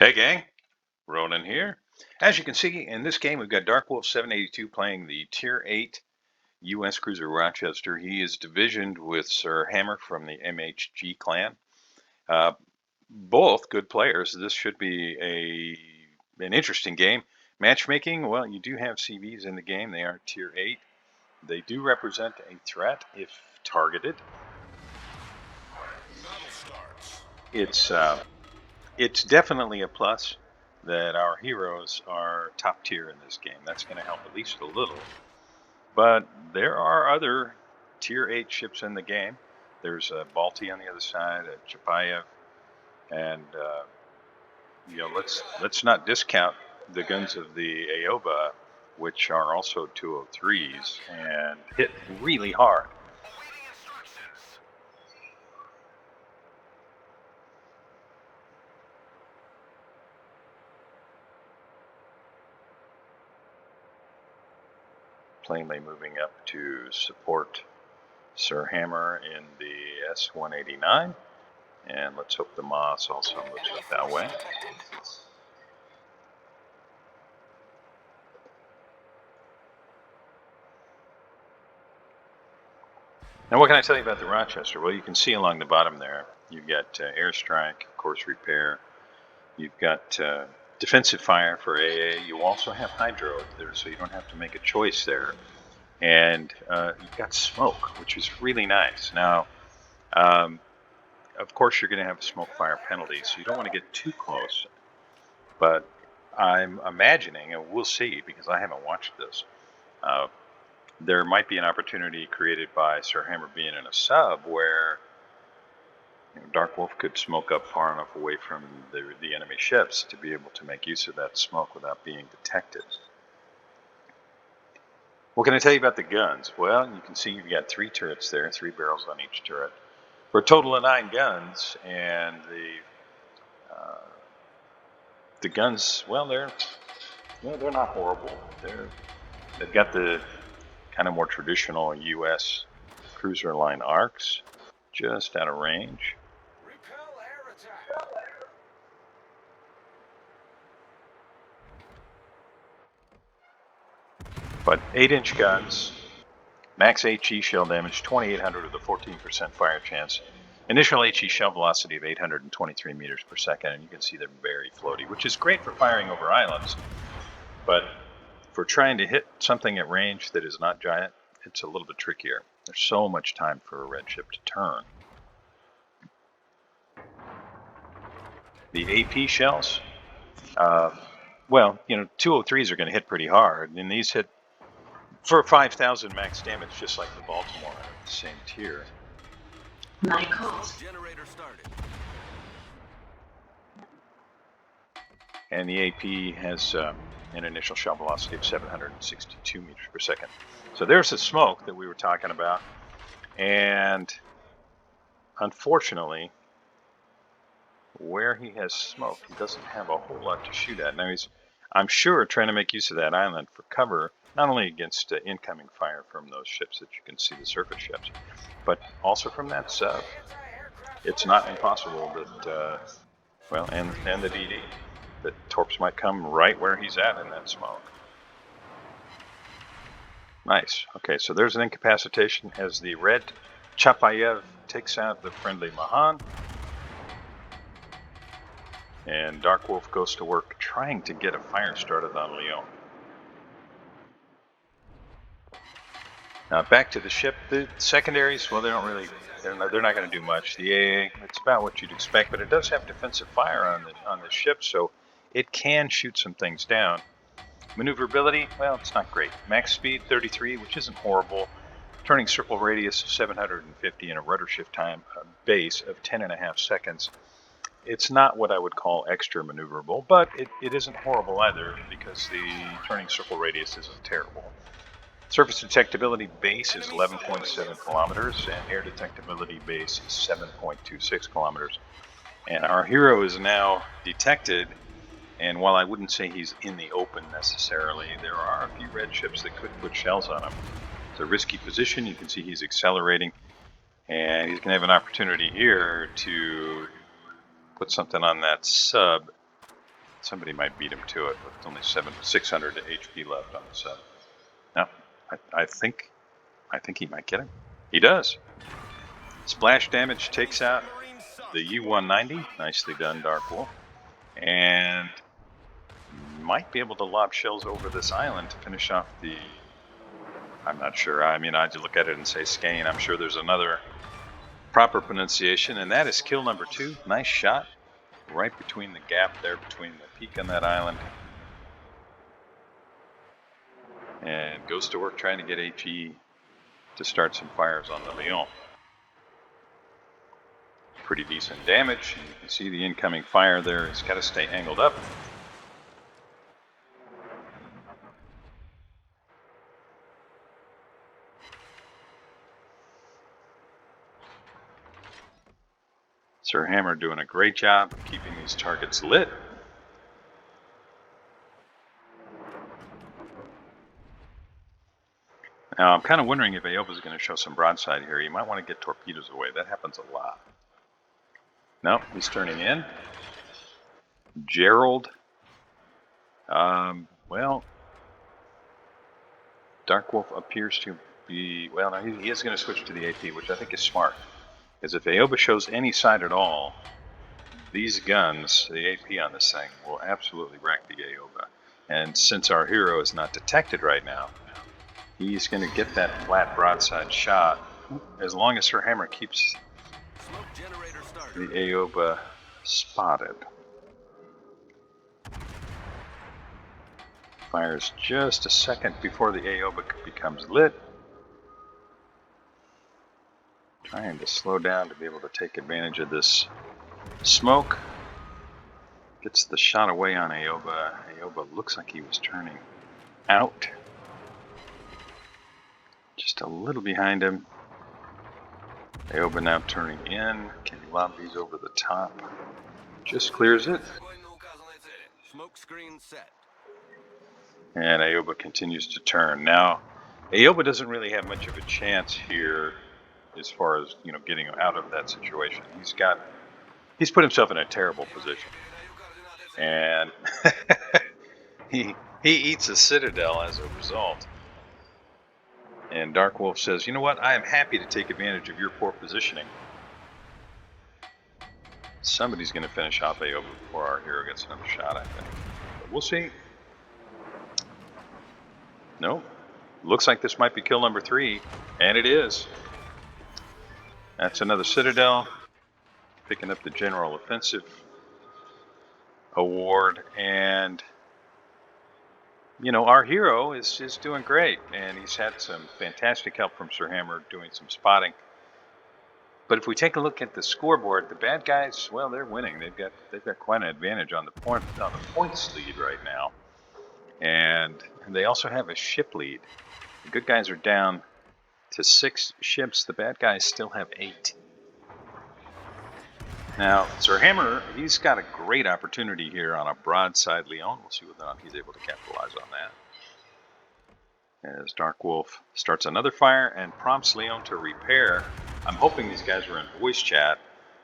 Hey gang, Ronan here. As you can see in this game, we've got DarkWolf 782 playing the Tier 8 U.S. cruiser Rochester. He is divisioned with Sir Hammer from the MHG clan. Both good players. This should be an interesting game. Matchmaking, well, you do have CVs in the game. They are Tier 8. They do represent a threat if targeted. It's definitely a plus that our heroes are top tier in this game. That's going to help at least a little. But there are other tier 8 ships in the game. There's a Balti on the other side, a Chapayev, and let's not discount the guns of the Aoba, which are also 203s and hit really hard. Plainly moving up to support Sir Hammer in the S-189, and let's hope the Moss also moves up that way. Now, what can I tell you about the Rochester? Well, you can see along the bottom there, you've got airstrike, of course, repair. You've got defensive fire for AA. You also have hydro there, so you don't have to make a choice there. And you've got smoke, which is really nice. Now, of course, you're going to have a smoke fire penalty, so you don't want to get too close. But I'm imagining, and we'll see because I haven't watched this, there might be an opportunity created by Sir Hammer being in a sub where DarkWolf could smoke up far enough away from the enemy ships to be able to make use of that smoke without being detected. What can I tell you about the guns? Well, you can see you've got 3 turrets there, 3 barrels on each turret, for a total of 9 guns. And the guns, well, they're not horrible. They've got the kind of more traditional U.S. cruiser line arcs, just out of range. But 8-inch guns, max HE shell damage, 2,800 with a 14% fire chance. Initial HE shell velocity of 823 meters per second, and you can see they're very floaty, which is great for firing over islands. But for trying to hit something at range that is not giant, it's a little bit trickier. There's so much time for a red ship to turn. The AP shells, well, 203s are going to hit pretty hard, and these hit for 5,000 max damage, just like the Baltimore, the same tier. Generator started. And the AP has an initial shell velocity of 762 meters per second. So there's the smoke that we were talking about. And unfortunately, where he has smoke, he doesn't have a whole lot to shoot at. Now he's, I'm sure, trying to make use of that island for cover, not only against incoming fire from those ships that you can see, the surface ships, but also from that sub. It's not impossible that, well, and the DD, that torps might come right where he's at in that smoke. Nice. Okay, so there's an incapacitation as the red Chapayev takes out the friendly Mahan. And DarkWolf goes to work trying to get a fire started on Lyon. Now back to the ship. The secondaries, well, they're not going to do much. The AA, it's about what you'd expect, but it does have defensive fire on the ship, so it can shoot some things down. Maneuverability, well, it's not great. Max speed 33, which isn't horrible. Turning circle radius of 750 and a rudder shift time base of 10.5 seconds. It's not what I would call extra maneuverable, but it isn't horrible either because the turning circle radius isn't terrible. Surface detectability base is 11.7 kilometers, and air detectability base is 7.26 kilometers. And our hero is now detected, and while I wouldn't say he's in the open necessarily, there are a few red ships that could put shells on him. It's a risky position. You can see he's accelerating, and he's going to have an opportunity here to put something on that sub Somebody might beat him to it, but it's only 600 HP left on the 7. No, I think he might get him. He does. Splash damage takes out the U-190. Nicely done, DarkWolf. And might be able to lob shells over this island to finish off the... I'm not sure. I mean, I'd look at it and say skein. I'm sure there's another proper pronunciation, and that is kill number 2. Nice shot. Right between the gap there, between the peak on that island. And goes to work trying to get HE to start some fires on the Leon. Pretty decent damage. You can see the incoming fire there. It's got to stay angled up. Sir Hammer doing a great job of keeping these targets lit. Now, I'm kind of wondering if Aoba's going to show some broadside here. You might want to get torpedoes away. That happens a lot. No, he's turning in. Gerald. Well, DarkWolf appears to be... Well, no, he is going to switch to the AP, which I think is smart. Because if Aoba shows any side at all, these guns, the AP on this thing, will absolutely wreck the Aoba. And since our hero is not detected right now, he's going to get that flat broadside shot as long as Sir Hammer keeps the Aoba spotted. Fires just a second before the Aoba becomes lit. Trying to slow down to be able to take advantage of this smoke. Gets the shot away on Aoba. Aoba looks like he was turning out. Just a little behind him. Aoba now turning in. Can he lob these over the top? Just clears it. Smoke screen set. And Aoba continues to turn. Now, Aoba doesn't really have much of a chance here as far as, you know, getting out of that situation. He's put himself in a terrible position. And he eats a citadel as a result. And DarkWolf says, you know what, I am happy to take advantage of your poor positioning. Somebody's going to finish off Aoba before our hero gets another shot, I think. But we'll see. Nope. Looks like this might be kill number 3, and it is. That's another Citadel, picking up the General Offensive Award, and you know, our hero is doing great, and he's had some fantastic help from Sir Hammer doing some spotting. But if we take a look at the scoreboard, the bad guys, well, they're winning. They've got quite an advantage on the points lead right now, and they also have a ship lead. The good guys are down to 6 ships. The bad guys still have 8. Now, Sir Hammer, he's got a great opportunity here on a broadside Leon. We'll see whether or not he's able to capitalize on that. As DarkWolf starts another fire and prompts Leon to repair. I'm hoping these guys were in voice chat,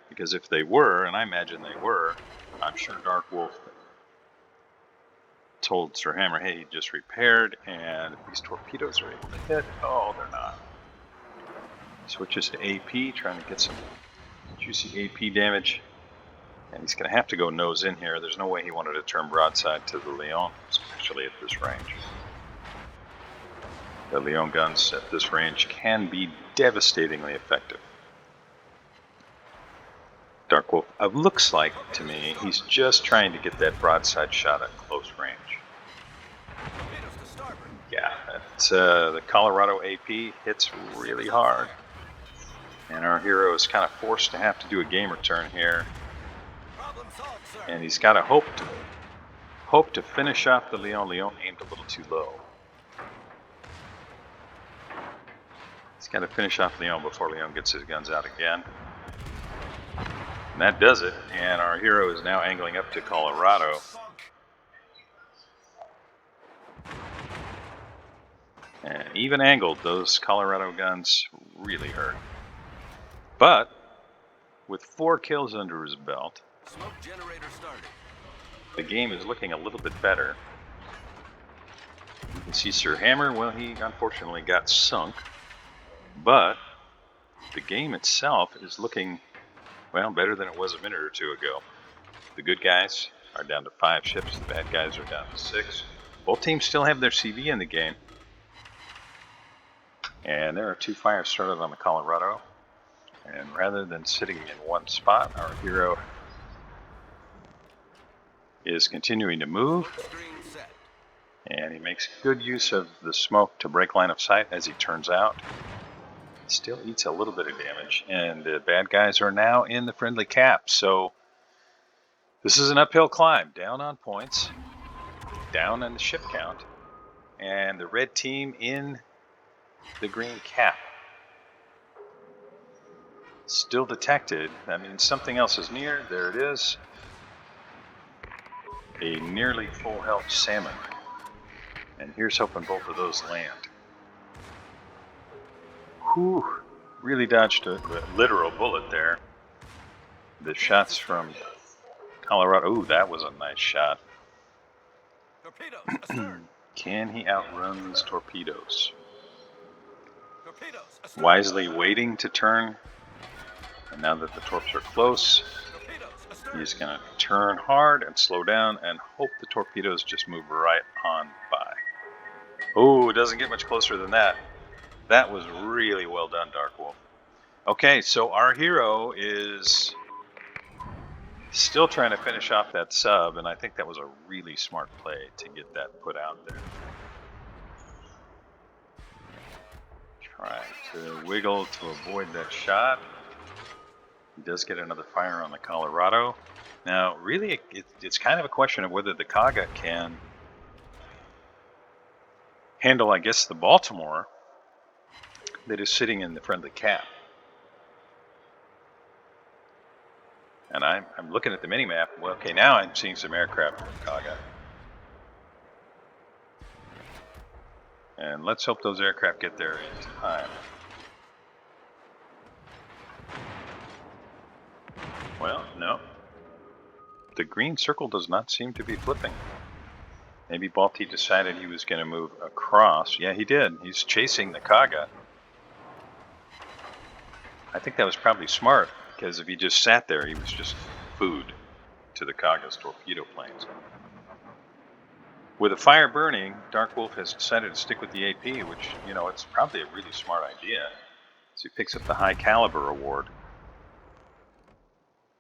because if they were, and I imagine they were, I'm sure DarkWolf told Sir Hammer, hey, he just repaired, and if these torpedoes are able to hit, oh, they're not. Switches to AP, trying to get some juicy AP damage, and he's going to have to go nose in here. There's no way he wanted to turn broadside to the Leon, especially at this range. The Leon guns at this range can be devastatingly effective. DarkWolf, it looks like to me he's just trying to get that broadside shot at close range. Yeah, the Colorado AP hits really hard. And our hero is kind of forced to have to do a game return here. And he's got to hope to finish off the Leon. Leon aimed a little too low. He's got to finish off Leon before Leon gets his guns out again. And that does it. And our hero is now angling up to Colorado. And even angled, those Colorado guns really hurt. But with 4 kills under his belt, Smoke generator started. the game is looking a little bit better. You can see Sir Hammer, well, he unfortunately got sunk, but the game itself is looking, well, better than it was a minute or two ago. The good guys are down to 5 ships, the bad guys are down to 6. Both teams still have their CV in the game. And there are 2 fires started on the Colorado. And rather than sitting in one spot, our hero is continuing to move. Smoke screen set. And he makes good use of the smoke to break line of sight as he turns out. Still eats a little bit of damage. And the bad guys are now in the friendly cap. So this is an uphill climb. Down on points. Down on the ship count. And the red team in the green cap. Still detected. That means something else is near. There it is. A nearly full health salmon. And here's hoping both of those land. Whew. Really dodged a literal bullet there. The shots from Colorado. Ooh, that was a nice shot. Torpedoes astern. Can he outrun these torpedoes? Torpedoes astern. Wisely waiting to turn. And now that the torps are close, Torpedoes astern. he's going to turn hard and slow down and hope the torpedoes just move right on by. Oh, it doesn't get much closer than that. That was really well done, DarkWolf. Okay, so our hero is still trying to finish off that sub, and I think that was a really smart play to get that put out there. Trying to wiggle to avoid that shot. He does get another fire on the Colorado. Now, really, it's kind of a question of whether the Kaga can handle, I guess, the Baltimore that is sitting in the friendly cap. And I'm looking at the mini-map. Well, okay, now I'm seeing some aircraft from Kaga. And let's hope those aircraft get there in time. Well, no. The green circle does not seem to be flipping. Maybe Balti decided he was going to move across. Yeah, he did. He's chasing the Kaga. I think that was probably smart, because if he just sat there, he was just food to the Kaga's torpedo planes. With a fire burning, DarkWolf has decided to stick with the AP, which, you know, it's probably a really smart idea. So he picks up the high caliber award.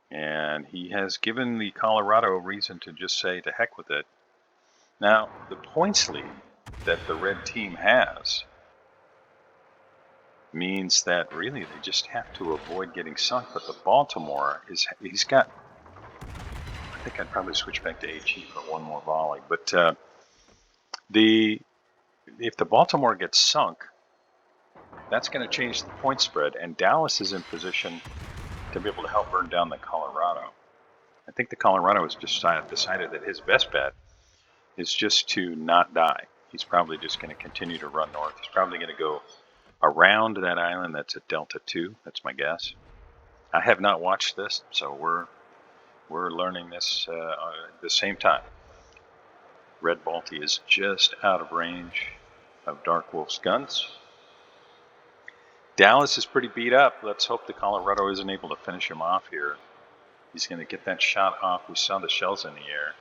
And he has given the Colorado a reason to just say to heck with it. Now, the points lead that the red team has means that really they just have to avoid getting sunk. But the Baltimore he's got, I think I'd probably switch back to HE for one more volley. But if the Baltimore gets sunk, that's going to change the point spread, and Dallas is in position to be able to help burn down the Colorado. I think the Colorado has decided that his best bet is just to not die. He's probably just going to continue to run north. He's probably going to go around that island that's at Delta 2. That's my guess. I have not watched this, so we're learning this at the same time. Red Balti is just out of range of DarkWolf's guns. Dallas is pretty beat up. Let's hope the Colorado isn't able to finish him off here. He's going to get that shot off. We saw the shells in the air.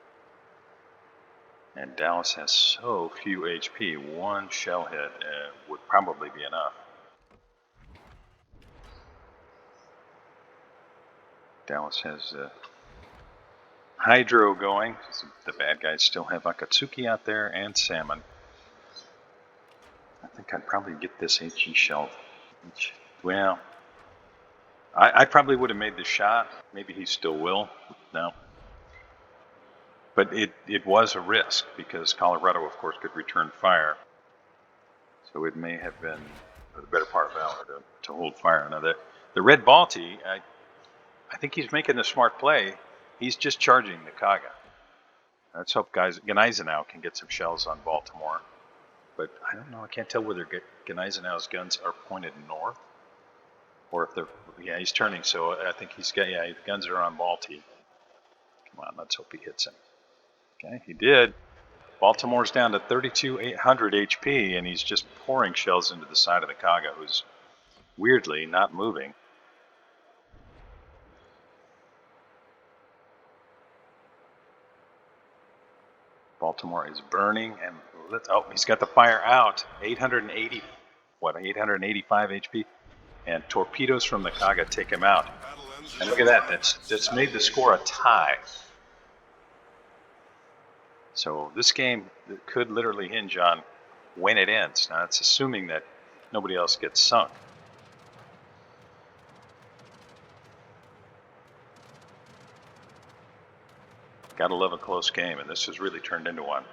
And Dallas has so few HP. One shell hit would probably be enough. Dallas has Hydro going. The bad guys still have Akatsuki out there and Salmon. I think I'd probably get this HE shell. Well, I probably would have made the shot. Maybe he still will. No. But it was a risk because Colorado, of course, could return fire. So it may have been the better part of valor to hold fire. Now, the Red Balti, I think he's making a smart play. He's just charging the Kaga. Let's hope Gneisenau can get some shells on Baltimore. But I don't know. I can't tell whether Gneisenau's guns are pointed north or if they're. Yeah, he's turning. So I think he's got. Yeah, his guns are on Balti. Come on, let's hope he hits him. Okay, he did. Baltimore's down to 3,200 HP, and he's just pouring shells into the side of the Kaga, who's weirdly not moving. Baltimore is burning, and he's got the fire out. 885 HP, and torpedoes from the Kaga take him out. And look at that, that's made the score a tie. So this game could literally hinge on when it ends. Now it's assuming that nobody else gets sunk. Gotta love a close game, and this has really turned into one.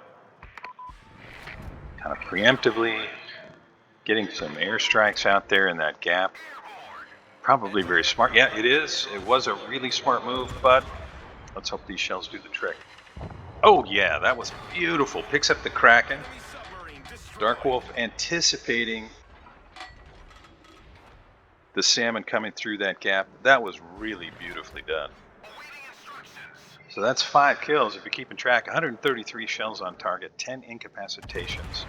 Kind of preemptively getting some airstrikes out there in that gap. Probably very smart. Yeah, it is. It was a really smart move, but let's hope these shells do the trick. Oh yeah, that was beautiful. Picks up the Kraken. DarkWolf anticipating the salmon coming through that gap. That was really beautifully done. So that's 5 kills. If you're keeping track, 133 shells on target, 10 incapacitations.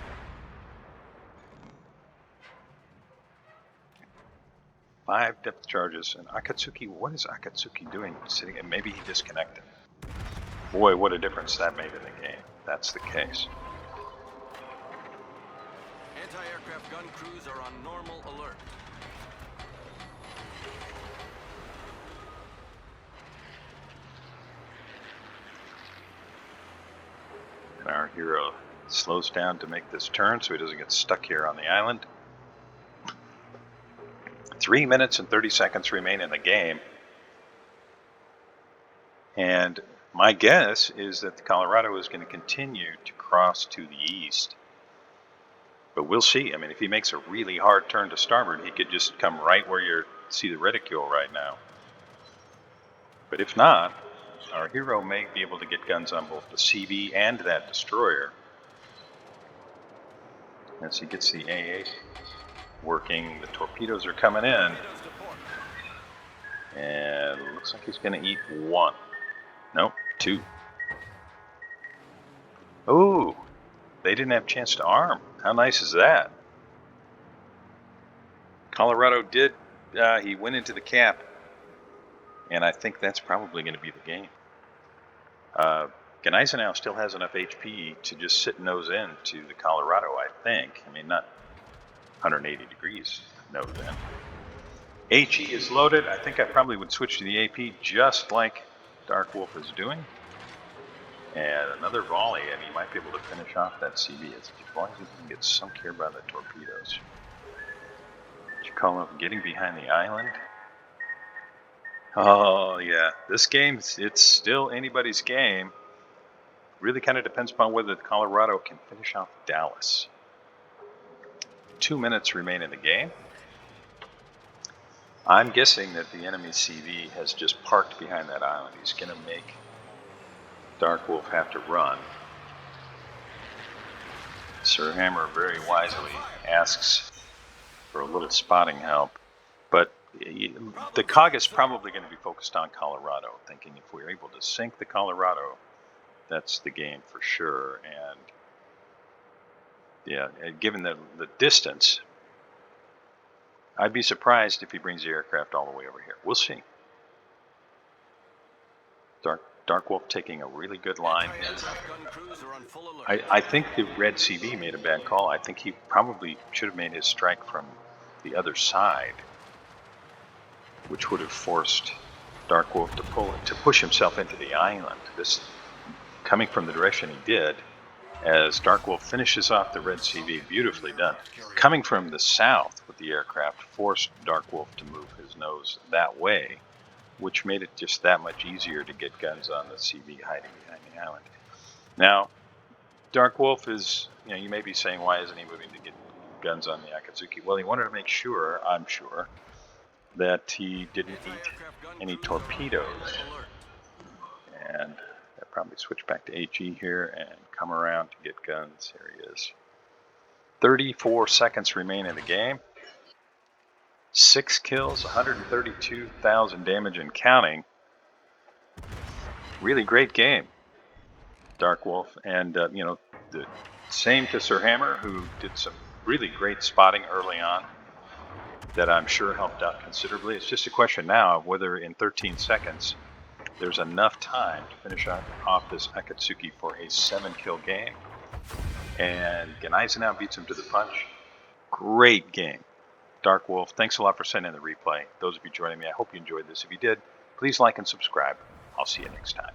5 depth charges. And Akatsuki, what is Akatsuki doing sitting? And maybe he disconnected. Boy, what a difference that made in the game. That's the case. Anti-aircraft gun crews are on normal alert. And our hero slows down to make this turn so he doesn't get stuck here on the island. 3 minutes and 30 seconds remain in the game. And my guess is that the Colorado is going to continue to cross to the east. But we'll see. I mean, if he makes a really hard turn to starboard, he could just come right where you see the reticule right now. But if not, our hero may be able to get guns on both the CV and that destroyer. As he gets the AA working, the torpedoes are coming in. And it looks like he's going to eat 1. Nope, 2. Ooh, they didn't have a chance to arm. How nice is that? Colorado did, he went into the cap. And I think that's probably going to be the game. Gneisenau still has enough HP to just sit nose in to the Colorado, I think. I mean, not 180 degrees nose in. HE is loaded. I think I probably would switch to the AP just like DarkWolf is doing. And another volley, and he might be able to finish off that CV as long as he doesn't get sunk here by the torpedoes. What you call him getting behind the island? Oh, yeah. This game, it's still anybody's game. Really kind of depends upon whether Colorado can finish off Dallas. 2 minutes remain in the game. I'm guessing that the enemy CV has just parked behind that island. He's going to make DarkWolf have to run. Sir Hammer very wisely asks for a little spotting help. But the COG is probably going to be focused on Colorado, thinking if we're able to sink the Colorado, that's the game for sure. And yeah, given the distance, I'd be surprised if he brings the aircraft all the way over here. We'll see. DarkWolf taking a really good line. I think the red CV made a bad call. I think he probably should have made his strike from the other side, which would have forced DarkWolf to push himself into the island. This coming from the direction he did, as DarkWolf finishes off the red CV, beautifully done. Coming from the south with the aircraft forced DarkWolf to move his nose that way, which made it just that much easier to get guns on the CV hiding behind the island. Now, DarkWolf is, you may be saying, why isn't he moving to get guns on the Akatsuki? Well, he wanted to make sure, I'm sure, that he didn't eat any torpedoes. And I'll probably switch back to HE here and come around to get guns. Here he is. 34 seconds remain in the game. 6 kills, 132,000 damage and counting. Really great game. DarkWolf, and the same to Sir Hammer, who did some really great spotting early on that I'm sure helped out considerably. It's just a question now of whether in 13 seconds there's enough time to finish off this Akatsuki for a 7-kill game. And Gneisenau beats him to the punch. Great game. DarkWolf, thanks a lot for sending the replay. Those of you joining me, I hope you enjoyed this. If you did, please like and subscribe. I'll see you next time.